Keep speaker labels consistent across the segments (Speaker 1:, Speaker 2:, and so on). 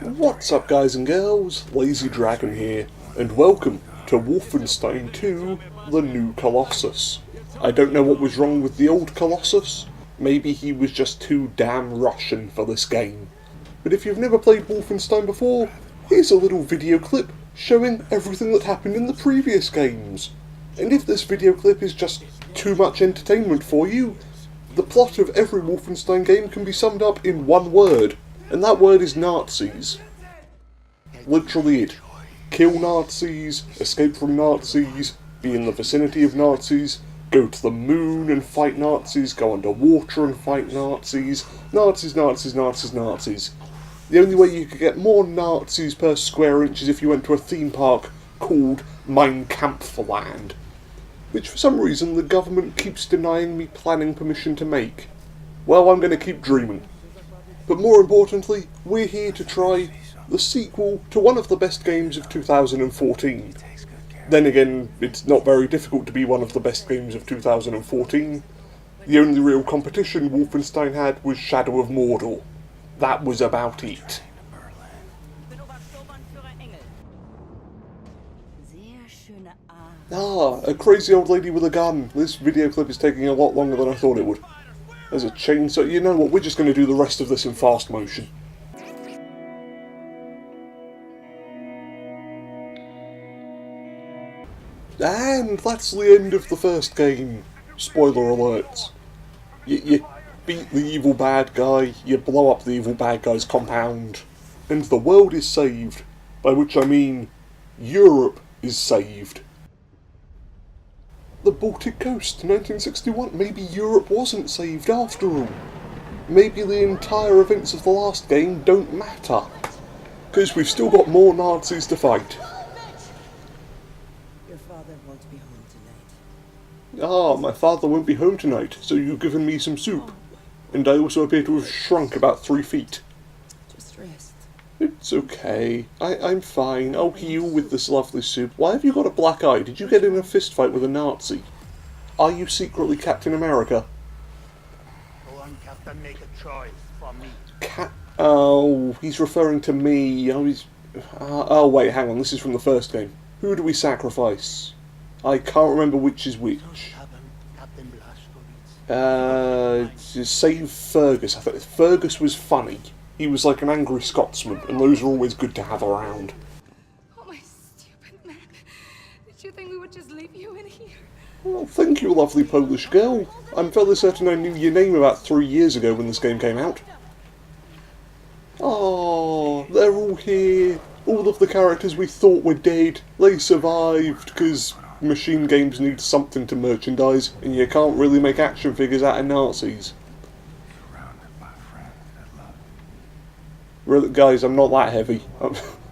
Speaker 1: What's up guys and girls, Lazy Dragon here, and welcome to Wolfenstein 2, the new Colossus. I don't know what was wrong with the old Colossus, maybe he was just too damn Russian for this game. But if you've never played Wolfenstein before, here's a little video clip showing everything that happened in the previous games. And if this video clip is just too much entertainment for you, the plot of every Wolfenstein game can be summed up in one word. And that word is Nazis. Literally it. Kill Nazis, escape from Nazis, be in the vicinity of Nazis, go to the moon and fight Nazis, go underwater and fight Nazis. Nazis, Nazis, Nazis, Nazis. The only way you could get more Nazis per square inch is if you went to a theme park called Mein Kampfland, which for some reason the government keeps denying me planning permission to make. Well, I'm going to keep dreaming. But more importantly, we're here to try the sequel to one of the best games of 2014. Then again, it's not very difficult to be one of the best games of 2014. The only real competition Wolfenstein had was Shadow of Mordor. That was about it. Ah, a crazy old lady with a gun. This video clip is taking a lot longer than I thought it would. There's a chainsaw. You know what, we're just going to do the rest of this in fast motion. And that's the end of the first game. Spoiler alert. You beat the evil bad guy, you blow up the evil bad guy's compound, and the world is saved. By which I mean, Europe is saved. The Baltic coast, 1961. Maybe Europe wasn't saved after all. Maybe the entire events of the last game don't matter. Because we've still got more Nazis to fight.
Speaker 2: Your father won't be home tonight.
Speaker 1: Ah, my father won't be home tonight, so you've given me some soup. And I also appear to have shrunk about 3 feet.
Speaker 2: Just rest.
Speaker 1: It's okay. I'm fine. I'll heal with this lovely soup. Why have you got a black eye? Did you get in a fist fight with a Nazi? Are you secretly Captain America?
Speaker 3: Go on, Captain, make a choice for me.
Speaker 1: Oh, he's referring to me. Oh, oh, wait, hang on. This is from the first game. Who do we sacrifice? I can't remember which is which. Save Fergus. I thought Fergus was funny. He was like an angry Scotsman, and those are always good to have around.
Speaker 4: Oh, my stupid man. Did you think we would just leave you in here?
Speaker 1: Well, thank you, lovely Polish girl. I'm fairly certain I knew your name about 3 years ago when this game came out. Oh, they're all here. All of the characters we thought were dead, they survived, because machine games need something to merchandise, and you can't really make action figures out of Nazis. Really, guys, I'm not that heavy.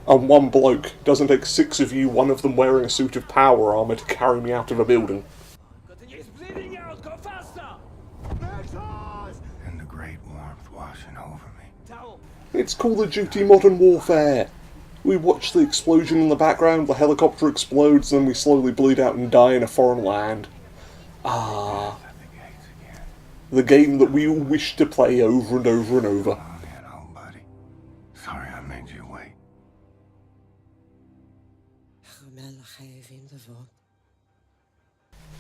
Speaker 1: I'm one bloke. Doesn't take 6 of you, one of them wearing a suit of power armour, to carry me out of a building.
Speaker 3: He's bleeding out. Go faster.
Speaker 5: And the great warmth washing over me.
Speaker 3: Towel.
Speaker 1: It's Call of Duty Modern Warfare. We watch the explosion in the background, the helicopter explodes, and then we slowly bleed out and die in a foreign land. Ah, the game that we all wish to play over and over and over.
Speaker 5: Sorry I made you wait.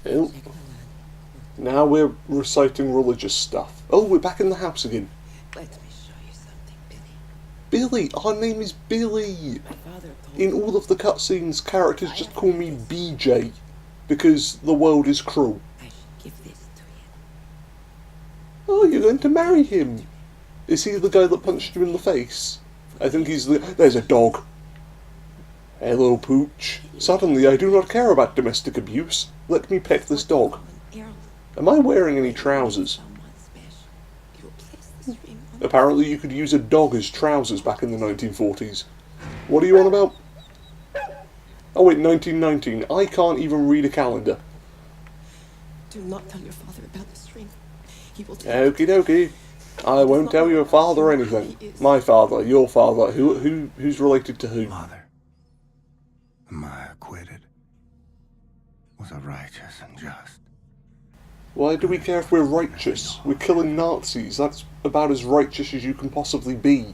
Speaker 1: Oh. Now we're reciting religious stuff. Oh, we're back in the house again.
Speaker 2: Let me show you something, Billy.
Speaker 1: Billy! Our name is Billy!
Speaker 2: My father told
Speaker 1: In all of the cutscenes, characters just call me BJ, because the world is cruel.
Speaker 2: I should give this to you.
Speaker 1: Oh, you're going to marry him! Is he the guy that punched you in the face? I think he's the... There's a dog. Hello, Pooch. Suddenly I do not care about domestic abuse. Let me pet this dog. Am I wearing any trousers? Apparently you could use a dog as trousers back in the 1940s. What are you on about? Oh wait, 1919. I can't even read a calendar.
Speaker 2: Do not tell your father about the string. He will take
Speaker 1: Okie dokie. I won't tell your father anything. My father, your father, who's related to who?
Speaker 5: Mother, am I acquitted? Was I righteous and just?
Speaker 1: Why do we care if we're righteous? We're killing Nazis. That's about as righteous as you can possibly be.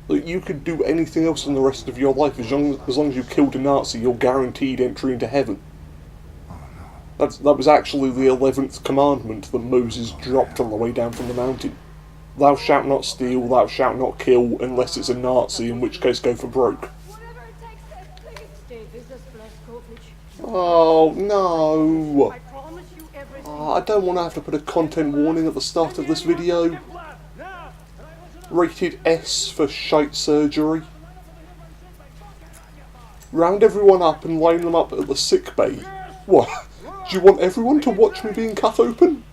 Speaker 1: Like, you could do anything else in the rest of your life as long as you killed a Nazi, you're guaranteed entry into heaven. That was actually the 11th commandment that Moses dropped on the way down from the mountain. Thou shalt not steal, thou shalt not kill, unless it's a Nazi, in which case go for broke.
Speaker 4: Whatever it takes, please. Stay with us, Blazkowicz.
Speaker 1: Oh, no!
Speaker 4: I promise you everything.
Speaker 1: I don't want to have to put a content warning at the start of this video. Rated S for shite surgery. Round everyone up and line them up at the sick bay. What? Do you want everyone to watch me being cut open?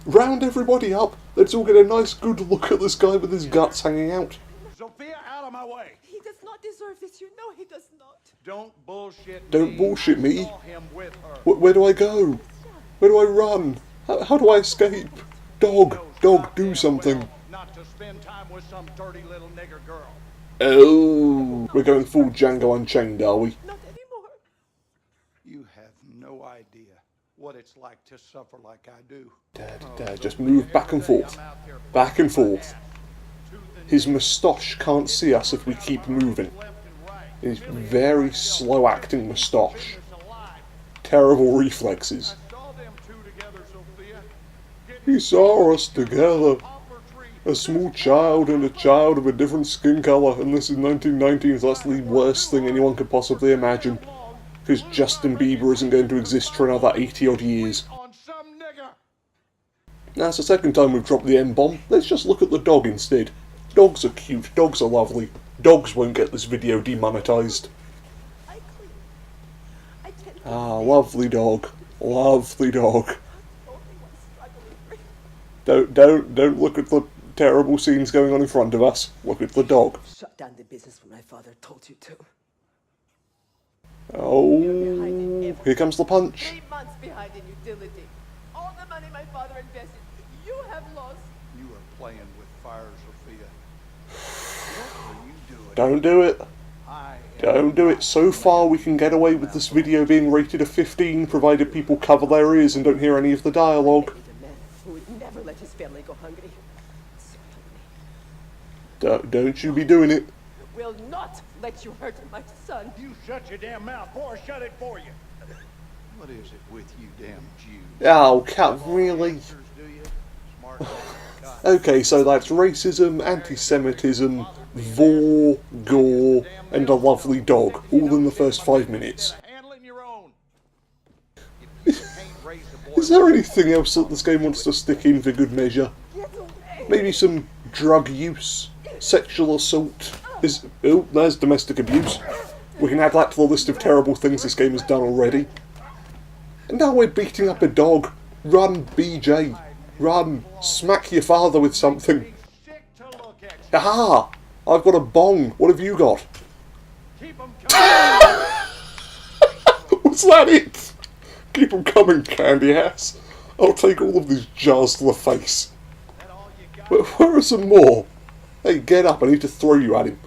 Speaker 1: Round everybody up. Let's all get a nice good look at this guy with his guts hanging out.
Speaker 3: Sophia, out of my way!
Speaker 2: He does not deserve this. You know he does not.
Speaker 3: Don't bullshit me.
Speaker 1: Don't bullshit me.
Speaker 3: I saw him with her.
Speaker 1: Where do I go? Where do I run? How do I escape? Dog, do something.
Speaker 3: Not to spend time with some dirty little nigger girl.
Speaker 1: Oh, we're going full Django Unchained, are we?
Speaker 2: Not anymore.
Speaker 3: You have no idea what it's like to suffer like I do.
Speaker 1: Dad, just move back and forth. Back and forth. His moustache can't see us if we keep moving. His very slow acting moustache. Terrible reflexes. He saw us together. A small child and a child of a different skin colour, and this is 1990, so that's the worst thing anyone could possibly imagine. Because Justin Bieber isn't going to exist for another 80 odd years. That's the second time we've dropped the M-bomb. Let's just look at the dog instead. Dogs are cute, dogs are lovely. Dogs won't get this video demonetised.
Speaker 2: I clean. I tend to
Speaker 1: Ah, lovely dog. Lovely dog.
Speaker 2: only one struggling.
Speaker 1: Don't look at the terrible scenes going on in front of us. Look at the dog.
Speaker 2: Shut down the business when my father told you to.
Speaker 1: Oh, here comes the punch.
Speaker 2: 8 months behind in utility. All the money my father invested, you have lost.
Speaker 3: You are playing with fire, Sophia. What are you doing?
Speaker 1: Don't do it.
Speaker 3: I am
Speaker 1: Don't do it. So far we can get away with this video being rated a 15, provided people cover their ears and don't hear any of the dialogue.
Speaker 2: Married a man who would never let his family go hungry. So help me.
Speaker 1: Don't you be doing it.
Speaker 2: Will not let you hurt my son.
Speaker 3: You shut your damn mouth, or I shut it for you. What is it with you damn Jews?
Speaker 1: Oh, Cat, really?
Speaker 3: Do you? Smart man. God.
Speaker 1: Okay, so that's racism, anti-Semitism, vor, gore, and a lovely dog, all in the first 5 minutes.
Speaker 3: Handling your own. If you can't raise the boy
Speaker 1: Is there anything else that this game wants to stick in for good measure?
Speaker 2: Get away.
Speaker 1: Maybe some drug use, sexual assault. Oh, there's domestic abuse. We can add that to the list of terrible things this game has done already. And now we're beating up a dog. Run, BJ. Run. Smack your father with something.
Speaker 3: sick to look at you.
Speaker 1: Aha! I've got a bong. What have you got?
Speaker 3: Keep 'em coming.
Speaker 1: Was that it? Keep 'em coming, candy ass. I'll take all of these jars to the face.
Speaker 3: That all you got?
Speaker 1: Where are some more? Hey, get up. I need to throw you at him.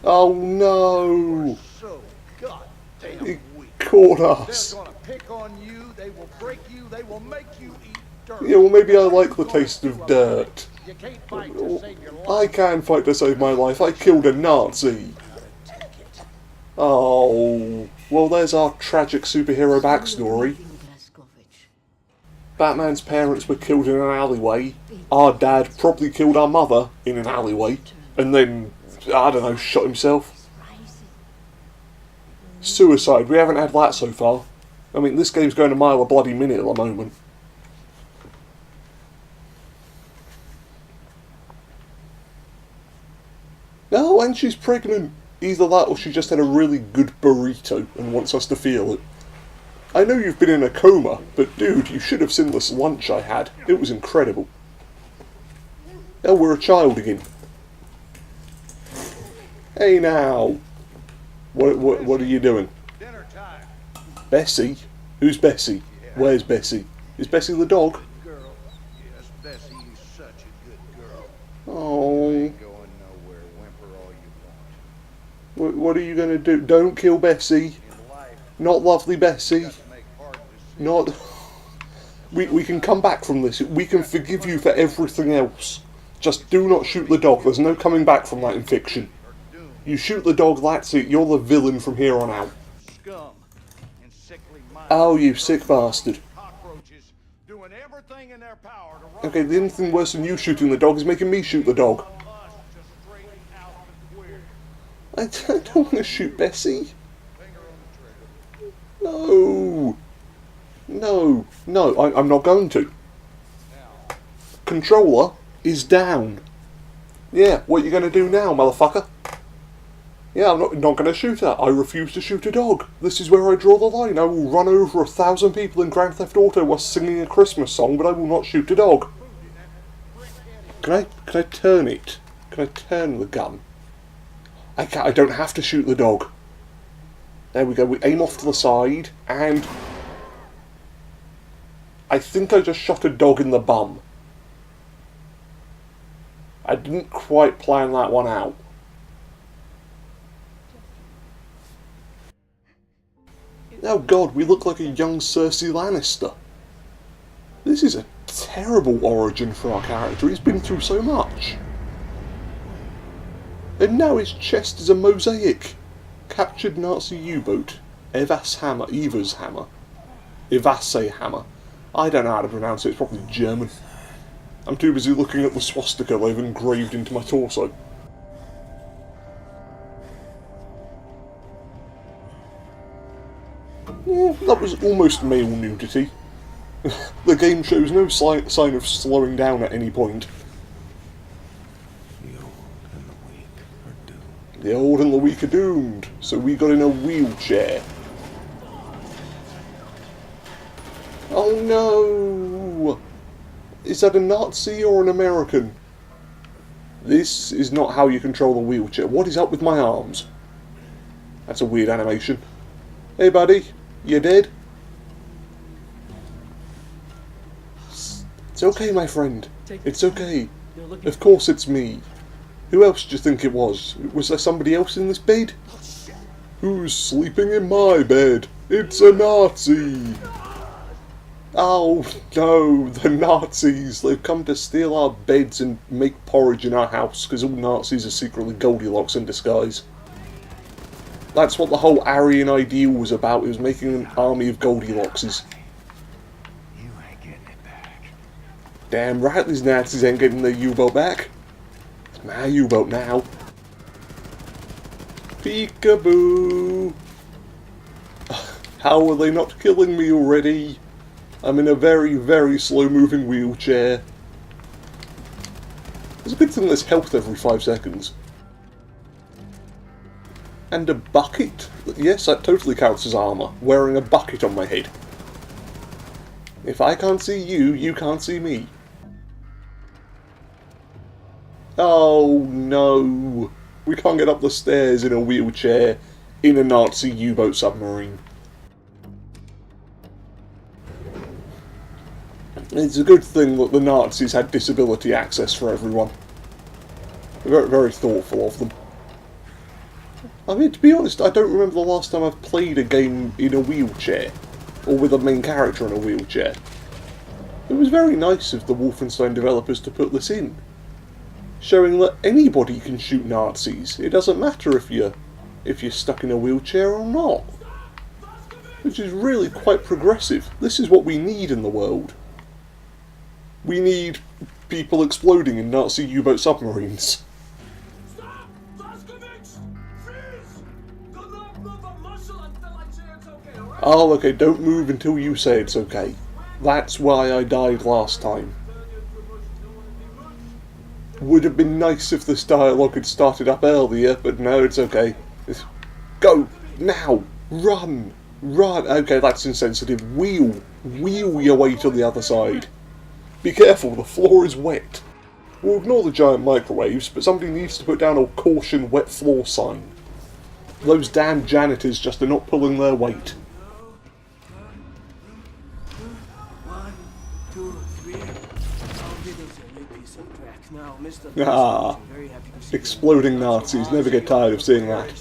Speaker 1: Oh no!
Speaker 3: So goddamn
Speaker 1: He
Speaker 3: weak.
Speaker 1: caught
Speaker 3: They're
Speaker 1: us.
Speaker 3: gonna pick on you. They will break you. They will make you eat dirt.
Speaker 1: Yeah, well, maybe I like the taste of dirt.
Speaker 3: You can't fight to save your life.
Speaker 1: I can fight to save my life. I killed a Nazi. Oh, well, there's our tragic superhero backstory. Batman's parents were killed in an alleyway. Our dad probably killed our mother in an alleyway. And then, I don't know, shot himself. Suicide. We haven't had that so far. I mean, this game's going a mile a bloody minute at the moment. Oh, and she's pregnant. Either that or she just had a really good burrito and wants us to feel it. I know you've been in a coma, but dude, you should have seen this lunch I had. It was incredible. Oh, we're a child again. Hey now. What are you doing?
Speaker 3: Dinner time.
Speaker 1: Bessie? Who's Bessie? Where's Bessie? Is Bessie the dog?
Speaker 3: Girl. Yes, Bessie, you're such a good girl.
Speaker 1: Oh.
Speaker 3: Ain't going nowhere. Whimper all you want.
Speaker 1: What are you going to do? Don't kill Bessie.
Speaker 3: In life,
Speaker 1: Not lovely Bessie.
Speaker 3: you make hard decisions.
Speaker 1: Not... We can come back from this. We can forgive you for everything else. Just do not shoot the dog. There's no coming back from that in fiction. You shoot the dog, that's it. You're the villain from here on out.
Speaker 3: Scum and sickly minds.
Speaker 1: Oh, you sick bastard.
Speaker 3: Cockroaches doing everything in their power to run
Speaker 1: Okay, the only thing worse than you shooting the dog is making me shoot the dog.
Speaker 3: us to straighten out the queer.
Speaker 1: I don't want to shoot Bessie.
Speaker 3: Finger on the trigger.
Speaker 1: No. No. No, I'm not going to.
Speaker 3: Now,
Speaker 1: Controller is down. Yeah, what you going to do now, motherfucker? Yeah, I'm not going to shoot her. I refuse to shoot a dog. This is where I draw the line. I will run over 1,000 people in Grand Theft Auto while singing a Christmas song, but I will not shoot a dog. Can I turn it? Can I turn the gun? I can't. I don't have to shoot the dog. There we go. We aim off to the side, and I think I just shot a dog in the bum. I didn't quite plan that one out. Oh god, we look like a young Cersei Lannister. This is a terrible origin for our character. He's been through so much. And now his chest is a mosaic. Captured Nazi U-boat. Eva's hammer. Evasse hammer. I don't know how to pronounce it. It's probably German. I'm too busy looking at the swastika they've engraved into my torso. Yeah, that was almost male nudity. The game shows no sign of slowing down at any point.
Speaker 5: The old and the weak are doomed.
Speaker 1: The old and the weak are doomed, so we got in a wheelchair. Oh no! Is that a Nazi or an American? This is not how you control the wheelchair. What is up with my arms? That's a weird animation. Hey buddy, you dead? It's okay, my friend. It's okay. Of course it's me. Who else do you think it was? Was there somebody else in this bed? Who's sleeping in my bed? It's a Nazi! Oh no, the Nazis! They've come to steal our beds and make porridge in our house because all Nazis are secretly Goldilocks in disguise. That's what the whole Aryan ideal was about. It was making an army of Goldilockses.
Speaker 5: You ain't getting it back.
Speaker 1: Damn right these Nazis ain't getting their U-boat back. It's my U-boat now. Peekaboo! How are they not killing me already? I'm in a very, very slow-moving wheelchair. It's a good thing there's health every 5 seconds. And a bucket? Yes, that totally counts as armour. Wearing a bucket on my head. If I can't see you, you can't see me. Oh no! We can't get up the stairs in a wheelchair in a Nazi U-boat submarine. It's a good thing that the Nazis had disability access for everyone. Very, very thoughtful of them. I mean, to be honest, I don't remember the last time I've played a game in a wheelchair, or with a main character in a wheelchair. It was very nice of the Wolfenstein developers to put this in, showing that anybody can shoot Nazis. It doesn't matter if you're stuck in a wheelchair or not. Which is really quite progressive. This is what we need in the world. We need people exploding in Nazi U-boat submarines. Oh, okay, don't move until you say it's okay. That's why I died last time. Would have been nice if this dialogue had started up earlier, but no, it's okay. Go! Now! Run! Run! Okay, that's insensitive. Wheel! Wheel your way to the other side. Be careful, the floor is wet. We'll ignore the giant microwaves, but somebody needs to put down a caution wet floor sign. Those damn janitors just are not pulling their weight.
Speaker 6: 1, 2, 3. I'll give us a new piece of crack. Now, Mr.
Speaker 1: Ah,
Speaker 6: I'm very happy to see
Speaker 1: exploding
Speaker 6: you.
Speaker 1: Nazis, never get tired of seeing that.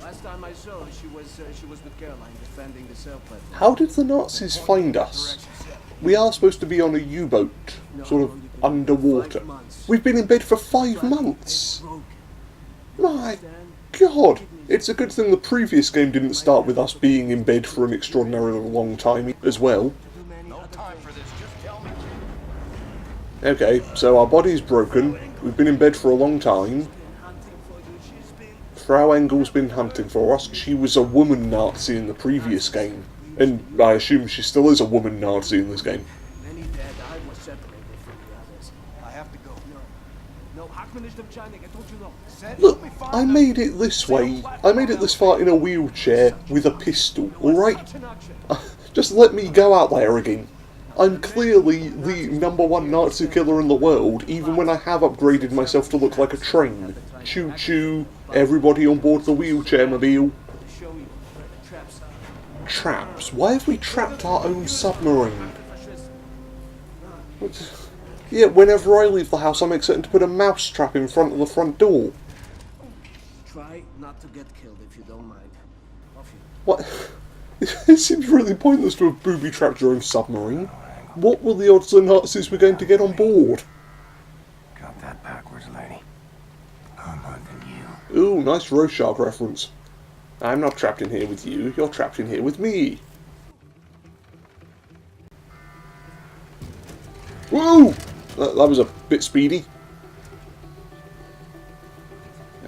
Speaker 6: Last time I saw her, she was with Caroline defending the cell platform.
Speaker 1: How did the Nazis find us? We are supposed to be on a U-boat, sort of underwater.
Speaker 6: 5 months.
Speaker 1: We've been in bed for 5 months!
Speaker 6: Broken.
Speaker 1: My God! It's a good thing the previous game didn't start with us being in bed for an extraordinarily long time as well.
Speaker 3: No time for this, just tell me.
Speaker 1: Okay, so our body's broken, we've been in bed for a long time.
Speaker 6: Hunting for you. She's been
Speaker 1: Frau Engel's been hunting for us. She was a woman Nazi in the previous game. And I assume she still is a woman Nazi in this game.
Speaker 6: many dead. I was separated from the others.
Speaker 3: I have to go.
Speaker 6: No, Hackman is the China. I told you no.
Speaker 3: Said
Speaker 1: Look,
Speaker 3: let me find
Speaker 1: I
Speaker 3: them.
Speaker 1: made it this way. I made it this far in a wheelchair with a pistol, alright?
Speaker 6: Such an action.
Speaker 1: Just let me go out there again. I'm clearly the #1 Nazi killer in the world, even when I have upgraded myself to look like a train. Choo choo, everybody on board the wheelchair mobile.
Speaker 6: To show you where the traps are.
Speaker 1: Traps? Why have we trapped our own submarine? What? Yeah, whenever I leave the house I make certain to put a mouse trap in front of the front door.
Speaker 6: Try not to get killed if you don't mind. Off you.
Speaker 1: What? It seems really pointless to have booby-trapped your own submarine. What were the odds the Nazis were going to get on board?
Speaker 5: Got that backwards, lady. I'm hunting you.
Speaker 1: Ooh, nice Rorschach reference. I'm not trapped in here with you, you're trapped in here with me. Whoa! That was a bit speedy.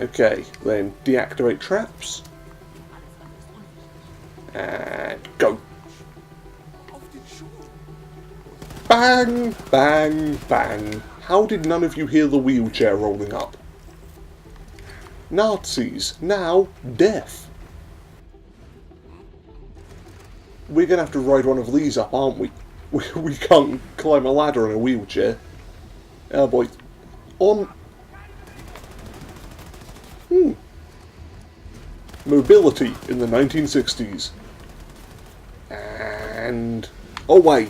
Speaker 1: Okay, then deactivate traps. And go. Bang! Bang! Bang! How did none of you hear the wheelchair rolling up? Nazis, now death. We're gonna have to ride one of these up, aren't we? We can't climb a ladder in a wheelchair. Oh boy. On. Mobility in the 1960s. And away.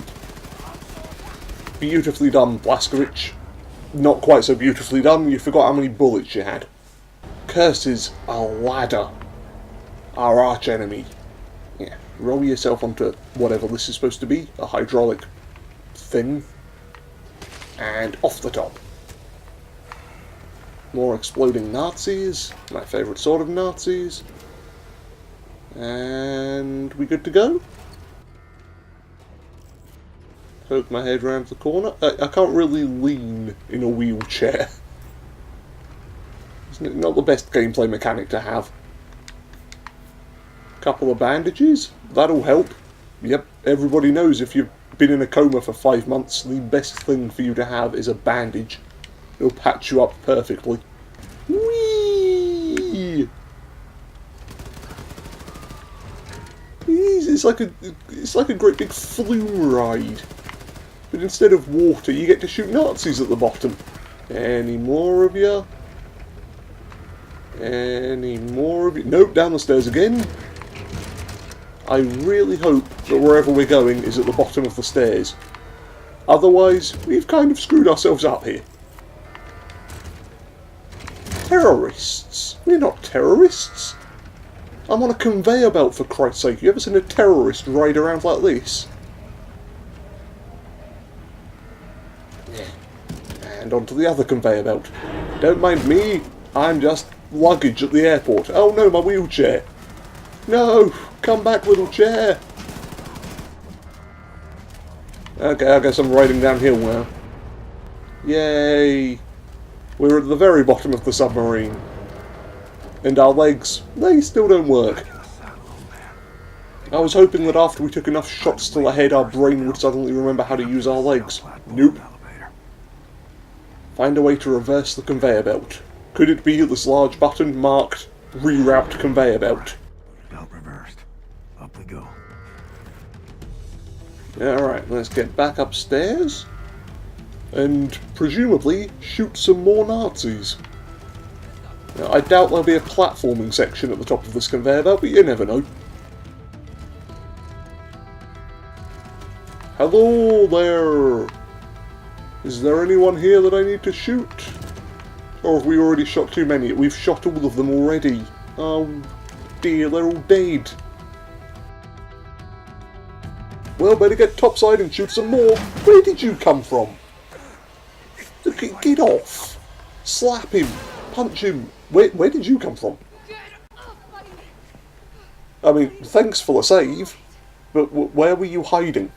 Speaker 1: Beautifully done, Blazkowicz. Not quite so beautifully done, you forgot how many bullets you had. Curses, a ladder. Our arch enemy. Yeah, roll yourself onto whatever this is supposed to be, a hydraulic thing. And off the top. More exploding Nazis, my favourite sort of Nazis. And we good to go? Poke my head round the corner. I can't really lean in a wheelchair. Isn't it not the best gameplay mechanic to have? Couple of bandages, that'll help. Yep, everybody knows if you've been in a coma for 5 months, the best thing for you to have is a bandage. It'll patch you up perfectly. Whee! It's like a great big flume ride. But instead of water, you get to shoot Nazis at the bottom. Any more of you? Any more of you? Nope, down the stairs again. I really hope that wherever we're going is at the bottom of the stairs. Otherwise, we've kind of screwed ourselves up here. Terrorists? We're not terrorists. I'm on a conveyor belt, for Christ's sake. You ever seen a terrorist ride around like this? And onto the other conveyor belt. Don't mind me, I'm just luggage at the airport. Oh no, my wheelchair. No, come back, little chair. Okay, I guess I'm riding downhill now. Yay. We're at the very bottom of the submarine. And our legs, they still don't work. I was hoping that after we took enough shots to the head, our brain would suddenly remember how to use our legs. Nope. Find a way to reverse the conveyor belt. Could it be this large button marked Reroute Conveyor Belt?
Speaker 5: Belt reversed. Up we go.
Speaker 1: Alright, let's get back upstairs. And presumably shoot some more Nazis. Now, I doubt there'll be a platforming section at the top of this conveyor belt, but you never know. Hello there! Is there anyone here that I need to shoot? Or have we already shot too many? We've shot all of them already. Oh dear, they're all dead. Well, better get topside and shoot some more. Where did you come from? it off! Slap him! Punch him! Where did you come from? I mean, thanks for the save, but where were you hiding?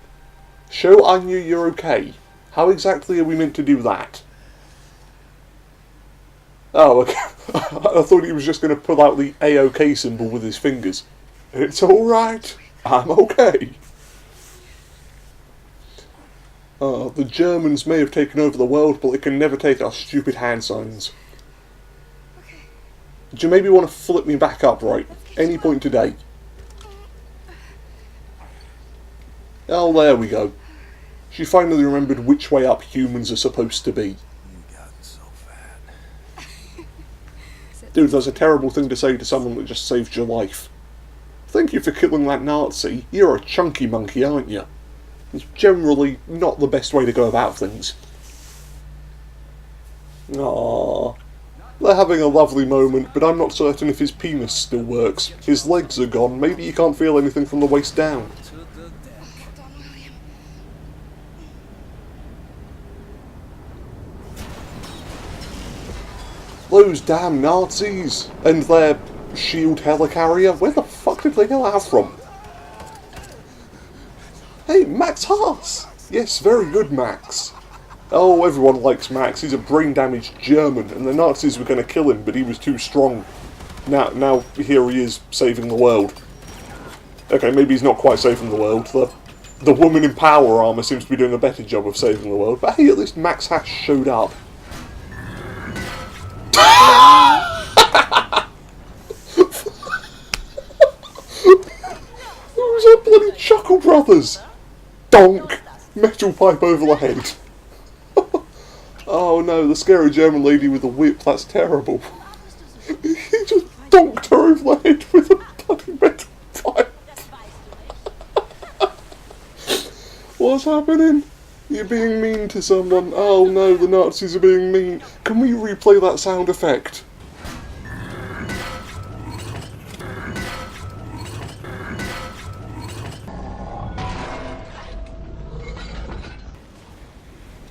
Speaker 1: Show Anya you're okay. How exactly are we meant to do that? Oh, okay. I thought he was just going to pull out the A-OK symbol with his fingers. It's alright. I'm okay. The Germans may have taken over the world, but they can never take our stupid hand signs. Do you maybe want to flip me back up, right? Any point today. Oh, there we go. She finally remembered which way up humans are supposed to be.
Speaker 5: You've gotten so fat.
Speaker 1: Dude, that's a terrible thing to say to someone that just saved your life. Thank you for killing that Nazi. You're a chunky monkey, aren't you? It's generally not the best way to go about things. Aww. They're having a lovely moment, but I'm not certain if his penis still works. His legs are gone, maybe he can't feel anything from the waist down. Those damn Nazis! And their shield helicarrier, where the fuck did they get that from? Hey, Max Haas! Yes, very good, Max. Oh, everyone likes Max. He's a brain-damaged German, and the Nazis were going to kill him, but he was too strong. Now here he is, saving the world. Okay, maybe he's not quite saving the world. The woman in power armor seems to be doing a better job of saving the world, but hey, at least Max Haas showed up. Who's our bloody Chuckle Brothers? Donk! Metal pipe over the head. Oh no, the scary German lady with the whip, that's terrible. He just donked her over the head with a bloody metal pipe. What's happening? You're being mean to someone. Oh no, the Nazis are being mean. Can we replay that sound effect?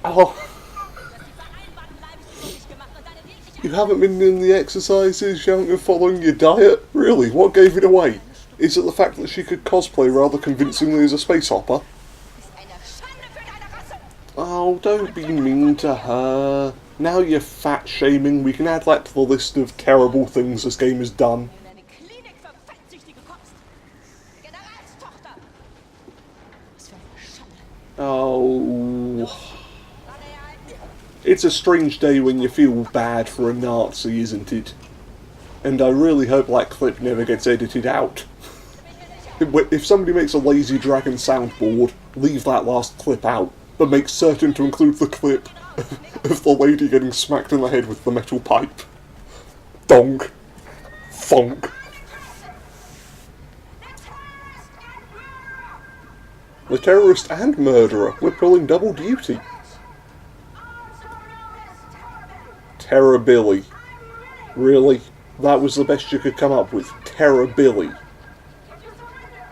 Speaker 1: Oh. You haven't been doing the exercises, you haven't been following your diet? Really? What gave it away? Is it the fact that she could cosplay rather convincingly as a space hopper? Oh, don't be mean to her. Now you're fat shaming, we can add that to the list of terrible things this game has done. Oh. It's a strange day when you feel bad for a Nazi, isn't it? And I really hope that clip never gets edited out. If somebody makes a Lazy Dragon soundboard, leave that last clip out, but make certain to include the clip of the lady getting smacked in the head with the metal pipe. Donk. Funk. The terrorist and murderer, we're pulling double duty. Terror Billy. Really? That was the best you could come up with? Terror Billy.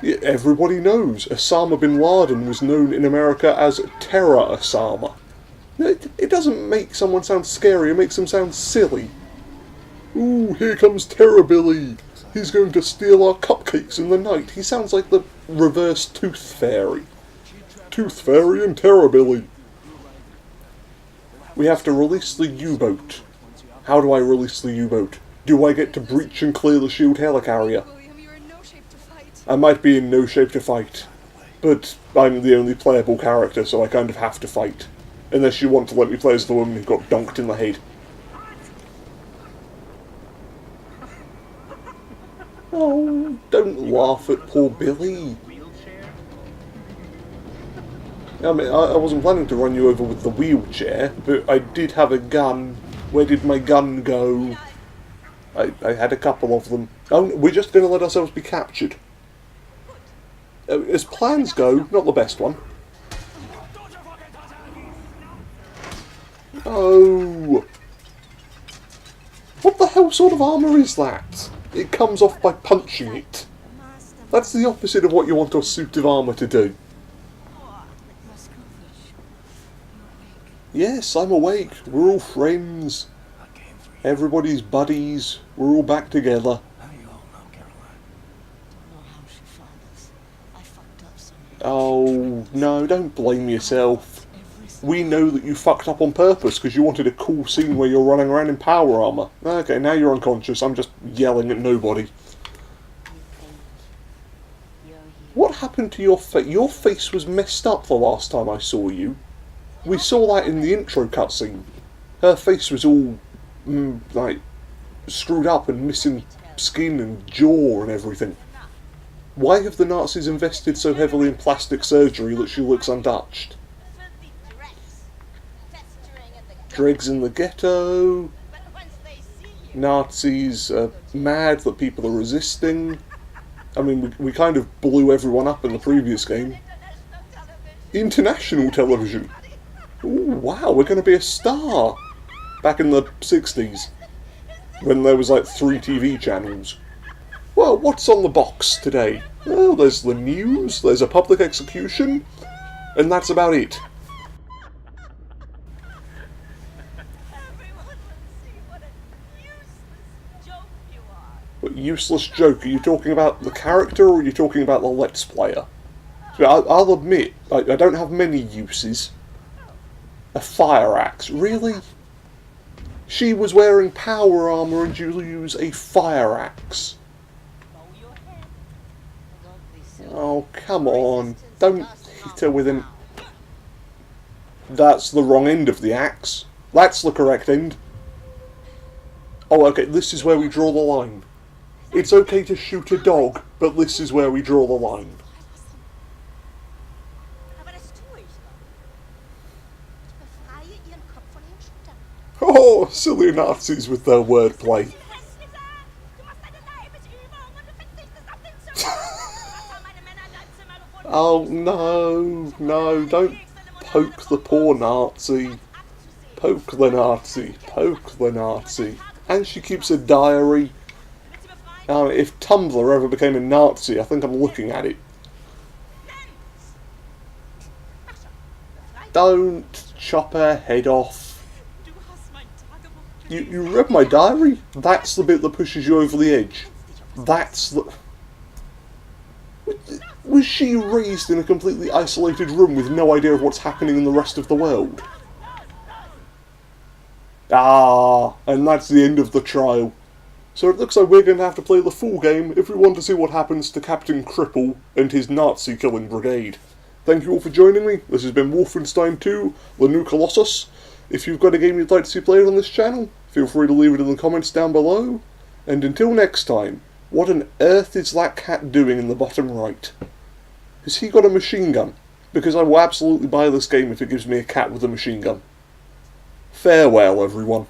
Speaker 1: Yeah, everybody knows Osama bin Laden was known in America as Terror Osama. It doesn't make someone sound scary, it makes them sound silly. Ooh, here comes Terror Billy. He's going to steal our cupcakes in the night. He sounds like the reverse Tooth Fairy. Tooth Fairy and Terror Billy. We have to release the U-boat. How do I release the U-boat? Do I get to breach and clear the shield helicarrier? I might be in no shape to fight, but I'm the only playable character, so I kind of have to fight. Unless you want to let me play as the woman who got dunked in the head. Oh, don't laugh at poor Billy. I mean, I wasn't planning to run you over with the wheelchair, but I did have a gun. Where did my gun go? I had a couple of them. Oh, we're just going to let ourselves be captured. As plans go, not the best one. Oh! What the hell sort of armour is that? It comes off by punching it. That's the opposite of what you want a suit of armour to do. Yes, I'm awake. We're all friends.
Speaker 6: I came for you.
Speaker 1: Everybody's buddies. We're all back together.
Speaker 6: How you all know Caroline?
Speaker 7: Don't know how she found us. I fucked up somehow.
Speaker 1: Oh, no, don't blame yourself. We know that you fucked up on purpose because you wanted a cool scene where you're running around in power armor. Okay, now you're unconscious. I'm just yelling at nobody.
Speaker 7: You think you're here.
Speaker 1: What happened to your face? Your face was messed up the last time I saw you. We saw that in the intro cutscene. Her face was all, like, screwed up and missing skin and jaw and everything. Why have the Nazis invested so heavily in plastic surgery that she looks untouched?
Speaker 7: Filthy dregs. Festering in the
Speaker 1: Dregs in the ghetto.
Speaker 7: But once they see you,
Speaker 1: Nazis are mad that people are resisting. I mean, we kind of blew everyone up in the previous game.
Speaker 7: international television.
Speaker 1: International television. Ooh, wow, we're going to be a star. Back in the 60s, when there was like 3 TV channels. Well, what's on the box today? Well, there's the news, there's a public execution, and that's about it.
Speaker 7: Everyone will see what a useless joke you are.
Speaker 1: But useless joke, are you talking about the character or are you talking about the Let's Player? So I'll admit, I don't have many uses. A fire axe, really? She was wearing power armor and you use a fire axe.
Speaker 7: Bow your head. Don't be silly.
Speaker 1: Oh, come on. Don't hit her with an... That's the wrong end of the axe. That's the correct end. Oh, okay, this is where we draw the line. It's okay to shoot a dog, but this is where we draw the line.
Speaker 7: Aber das tue ich doch. Ich befreie ihren Kopf von ihren Schultern.
Speaker 1: Oh, silly Nazis with their wordplay.
Speaker 7: Du machst deine Leibesübung und du verzichtest auf den Zug. Was haben meine Männer in deinem Zimmer gefunden?
Speaker 1: Oh, no, don't poke the poor Nazi. Poke the Nazi, poke the Nazi. And she keeps a diary. If Tumblr ever became a Nazi, I think I'm looking at it. Don't chop her head off.
Speaker 7: Du hast mein Tagebuch
Speaker 1: You read my diary? That's the bit that pushes you over the edge. That's the... Was she raised in a completely isolated room with no idea of what's happening in the rest of the world? Ah, and that's the end of the trial. So it looks like we're going to have to play the full game if we want to see what happens to Captain Cripple and his Nazi-killing brigade. Thank you all for joining me. This has been Wolfenstein 2, the new Colossus. If you've got a game you'd like to see played on this channel, feel free to leave it in the comments down below. And until next time, what on earth is that cat doing in the bottom right? Has he got a machine gun? Because I will absolutely buy this game if it gives me a cat with a machine gun. Farewell, everyone.